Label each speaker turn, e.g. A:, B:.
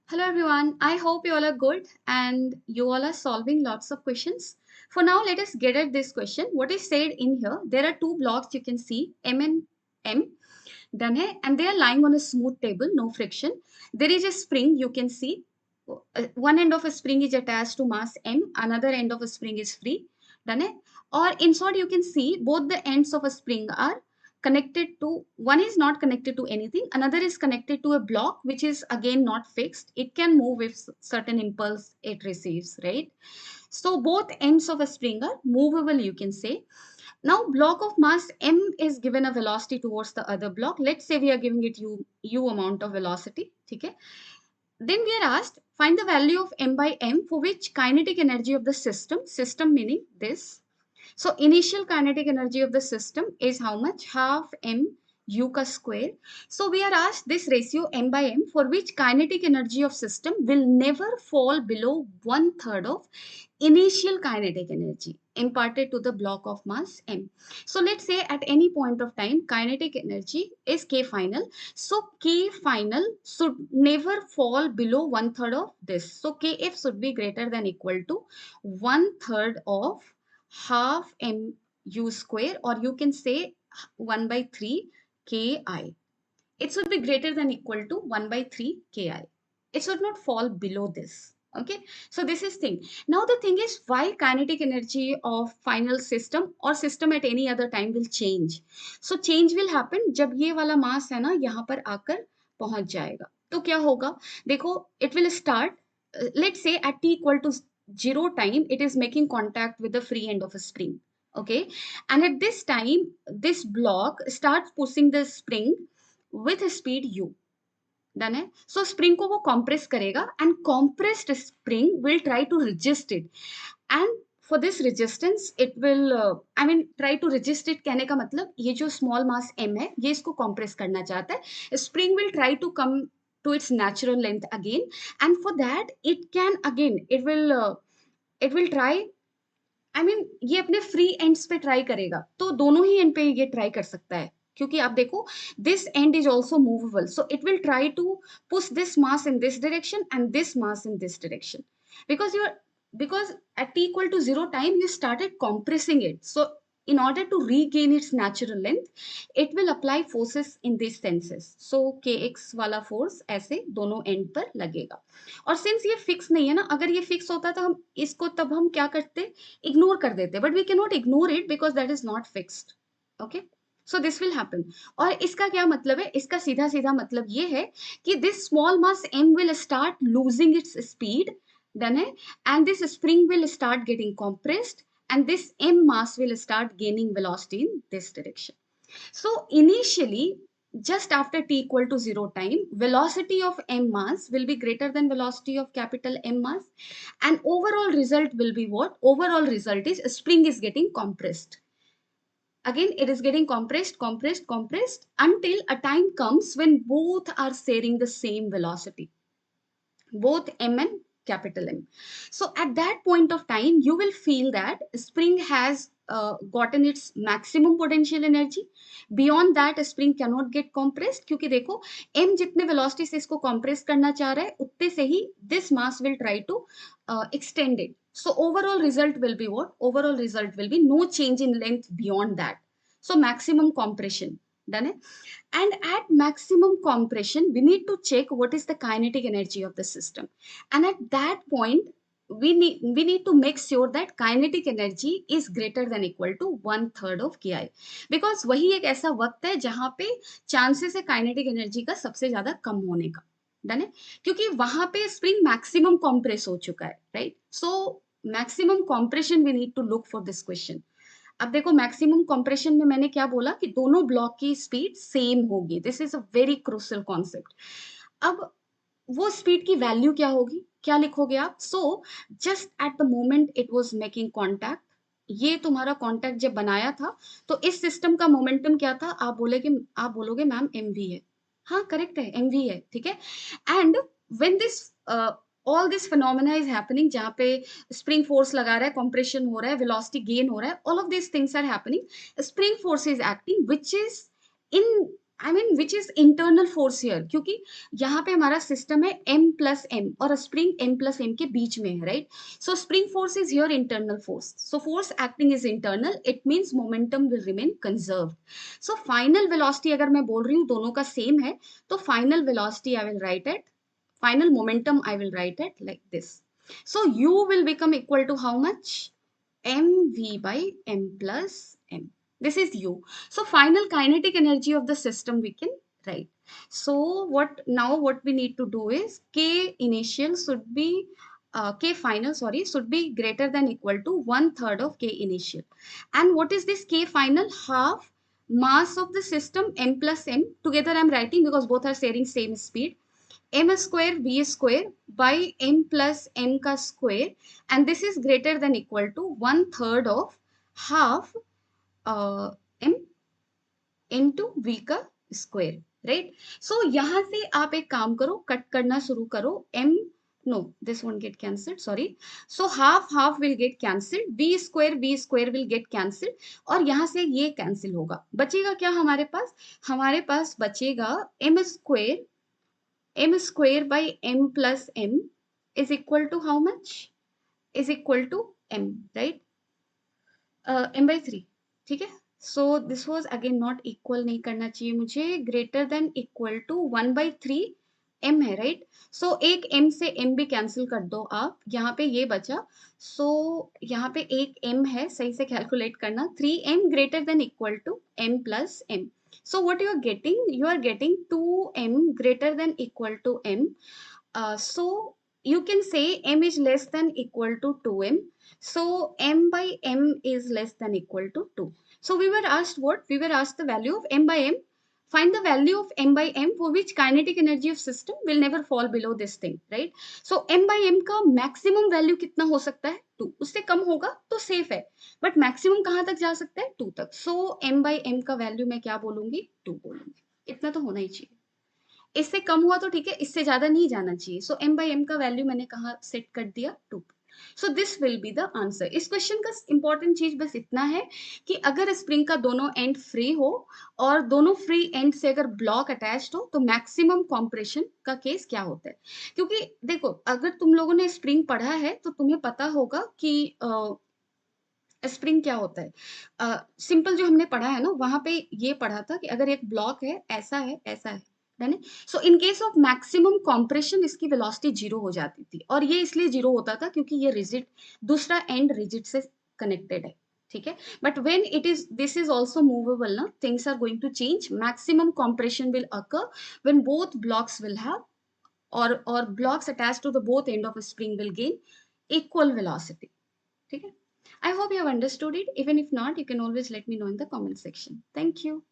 A: Hello everyone. I hope you all are good and you all are solving lots of questions. For now, let us get at this question. What is said in here? There are two blocks you can see, M and M, done hai, and they are lying on a smooth table, no friction. There is a spring you can see. One end of a spring is attached to mass M, another end of a spring is free, done hai? Or in short, you can see both the ends of a spring are connected to, one is not connected to anything, another is connected to a block which is again not fixed. It can move if certain impulse it receives, right? So both ends of a spring are movable, you can say. Now block of mass m is given a velocity towards the other block. Let's say we are giving it u amount of velocity, okay? Then we are asked find the value of m by m for which kinetic energy of the system meaning this. So initial kinetic energy of the system is how much? Half m u ka square. So we are asked this ratio m by m for which kinetic energy of system will never fall below 1/3 of initial kinetic energy imparted to the block of mass m. So let's say at any point of time kinetic energy is k final. So k final should never fall below 1/3 of this. So kf should be greater than equal to 1/3 of half mu square, or you can say 1 by 3 ki. It should be greater than equal to 1 by 3 ki. It should not fall below this. Okay, so this is thing. Now the thing is why kinetic energy of final system or system at any other time will change. So change will happen जब ये वाला मास है ना यहाँ पर आकर पहुंच जाएगा. तो क्या होगा? देखो, it will start. Let's say at t equal to 0 time, it is making contact with the free end of a spring. Okay, and at this time, this block starts pushing the spring with speed u. Done है. So spring को वो compress करेगा and compressed spring will try to resist it and for this resistance it will I mean try to resist it. कहने का मतलब ये जो small mass m है ये इसको कॉम्प्रेस करना चाहता है. Spring will try to come to its natural length again, and for that it can again it will try. I mean ये अपने फ्री एंड्स पे ट्राई करेगा, तो दोनों ही एंड पे ये ट्राई कर सकता है, क्योंकि आप देखो this and is also movable. So it will try to push this mass in this direction and this mass in this direction, because you're because at t equal to 0 time you started compressing it. So in order to regain its natural length, it will apply forces in these senses. So kx वाला force ऐसे दोनों and पर लगेगा. और since ये fix नहीं है ना, अगर ये फिक्स होता तो हम इसको तब हम क्या करते? इग्नोर कर देते. But we can not ignore it because that is not fixed. Okay, so this will happen. और इसका क्या मतलब है? इसका सीधा सीधा मतलब ये है कि this small mass m will start losing its speed, done है, and this spring will start getting compressed and this m mass will start gaining velocity in this direction. So initially, just after t equal to 0 time, velocity of m mass will be greater than velocity of capital M mass, and overall result will be what? Overall result is spring is getting compressed. Again, it is getting compressed until a time comes when both are sharing the same velocity, both m and capital M. So at that point of time, you will feel that spring has gotten its maximum potential energy. Beyond that, spring cannot get compressed, क्योंकि देखो m जितने velocity से इसको compress करना चाह रहा है उतने से ही this mass will try to extend it. So overall result will be what? Overall result will be no change in length beyond that. So maximum compression. Done it? And at maximum compression, we need to check what is the kinetic energy of the system. And at that point, we need to make sure that kinetic energy is greater than equal to 1/3 of ki, because वही एक ऐसा वक्त है जहां पे chances है kinetic energy का सबसे ज्यादा कम होने का. डन है, क्योंकि वहां पे स्प्रिंग मैक्सिमम कॉम्प्रेस हो चुका है, right? So maximum compression we need to look for this question. अब देखो मैक्सिमम कंप्रेशन में मैंने क्या बोला कि दोनों ब्लॉक की स्पीड सेम होगी. This is a very crucial concept. अब वो स्पीड की वैल्यू क्या होगी? क्या लिखोगे आप? So just at the moment it was making contact, ये तुम्हारा कांटेक्ट जब बनाया था, तो इस सिस्टम का मोमेंटम क्या था? आप बोलोगे मैम mv है. हाँ करेक्ट है, mv है, ठीक है. And when this all this phenomena is happening, जहाँ पे स्प्रिंग फोर्स लगा रहा है, कंप्रेशन हो रहा है, वेलोसिटी गेन हो रहा है, all of this things are happening, spring force is acting which is in I mean which is internal force here, क्योंकि यहाँ पे हमारा सिस्टम है m प्लस एम और स्प्रिंग m प्लस एम के बीच में है, right? So spring force is here internal force, so force acting is internal, it means momentum will remain conserve. So final velocity अगर मैं बोल रही हूँ दोनों का सेम है, तो final velocity I will write at, final momentum I will write it like this. So u will become equal to how much? mv by m plus m. This is u. So final kinetic energy of the system we can write. So what we need to do is k initial should be k final, sorry, should be greater than equal to 1/3 of k initial. And what is this k final? Half mass of the system m plus m. Together I'm writing because both are sharing same speed. M square v square by m plus m का square, and this is greater than equal to 1/3 of half m into v का square, right? So यहाँ से आप एक काम करो, cut करना शुरू करो. m, no, this won't get cancelled, sorry. So half will get cancelled, v square will get cancelled, और यहाँ से ये cancel होगा. बचेगा क्या हमारे पास? हमारे पास बचेगा m square by m plus m is equal to how much? Is equal to m, right? m by 3, ठीक है? So this was again not equal, नहीं करना चाहिए मुझे, greater than equal to 1/3 m है, right? So एक m से m भी cancel कर दो आप, यहाँ पे ये बचा. So यहाँ पे एक m है, सही से calculate करना, 3m greater than equal to m plus m. So what you are getting? You are getting 2m greater than equal to m. So you can say m is less than equal to 2m. So m by m is less than equal to 2. So we were asked what? We were asked the value of m by m. Find the value of m by m for which kinetic energy of system will never fall below this thing, right? So m by m का maximum value कितना हो सकता है? 2. उससे कम होगा तो safe है, but maximum कहाँ तक जा सकता है? 2 तक. So m by m का value मैं क्या बोलूंगी? 2 बोलूंगी. इतना तो होना ही चाहिए. इससे कम हुआ तो ठीक है, इससे ज्यादा नहीं जाना चाहिए. सो m by m का वैल्यू मैंने कहा सेट कर दिया? 2. सो this will be the answer. इस क्वेश्चन का इंपॉर्टेंट चीज बस इतना है कि अगर स्प्रिंग का दोनों एंड फ्री हो और दोनों फ्री एंड से अगर ब्लॉक अटैच्ड हो तो मैक्सिमम कॉम्प्रेशन का केस क्या होता है. क्योंकि देखो, अगर तुम लोगों ने स्प्रिंग पढ़ा है तो तुम्हें पता होगा कि स्प्रिंग क्या होता है. सिंपल जो हमने पढ़ा है ना, वहां पे ये पढ़ा था कि अगर एक ब्लॉक है, ऐसा है, ऐसा है, डन है. So in case of maximum compression इसकी वेलोसिटी 0 हो जाती थी, और ये इसलिए 0 होता था क्योंकि ये रिजिड, दूसरा एंड रिजिड से कनेक्टेड है, ठीक है. But when it is, this is also movable ना, things are going to change. Maximum compression will occur when both blocks will have, or blocks attached to the both end of a spring will gain equal velocity. ठीक है. I hope you have understood it. Even if not, you can always let me know in the comment section. Thank you.